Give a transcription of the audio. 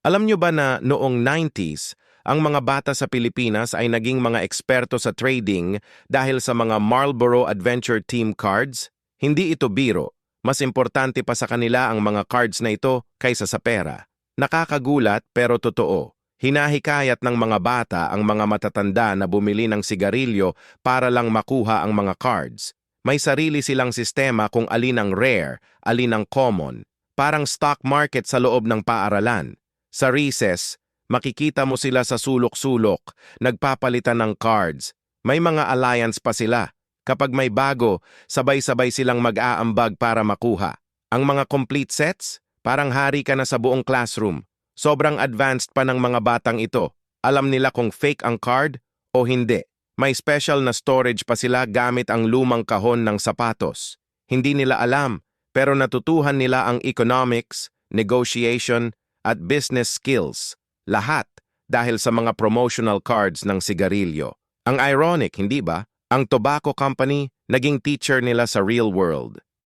Alam nyo ba na noong 90s, ang mga bata sa Pilipinas ay naging mga eksperto sa trading dahil sa mga Marlboro Adventure Team cards? Hindi ito biro. Mas importante pa sa kanila ang mga cards na ito kaysa sa pera. Nakakagulat pero totoo. Hinahikayat ng mga bata ang mga matatanda na bumili ng sigarilyo para lang makuha ang mga cards. May sarili silang sistema kung alin ang rare, alin ang common. Parang stock market sa loob ng paaralan. Sa recess, makikita mo sila sa sulok-sulok, nagpapalitan ng cards. May mga alliance pa sila. Kapag may bago, sabay-sabay silang mag-aambag para makuha. Ang mga complete sets, parang hari ka na sa buong classroom. Sobrang advanced pa ng mga batang ito. Alam nila kung fake ang card o hindi. May special na storage pa sila gamit ang lumang kahon ng sapatos. Hindi nila alam, pero natutuhan nila ang economics, negotiation, at business skills. Lahat dahil sa mga promotional cards ng sigarilyo. Ang ironic, hindi ba? Ang tobacco company naging teacher nila sa real world.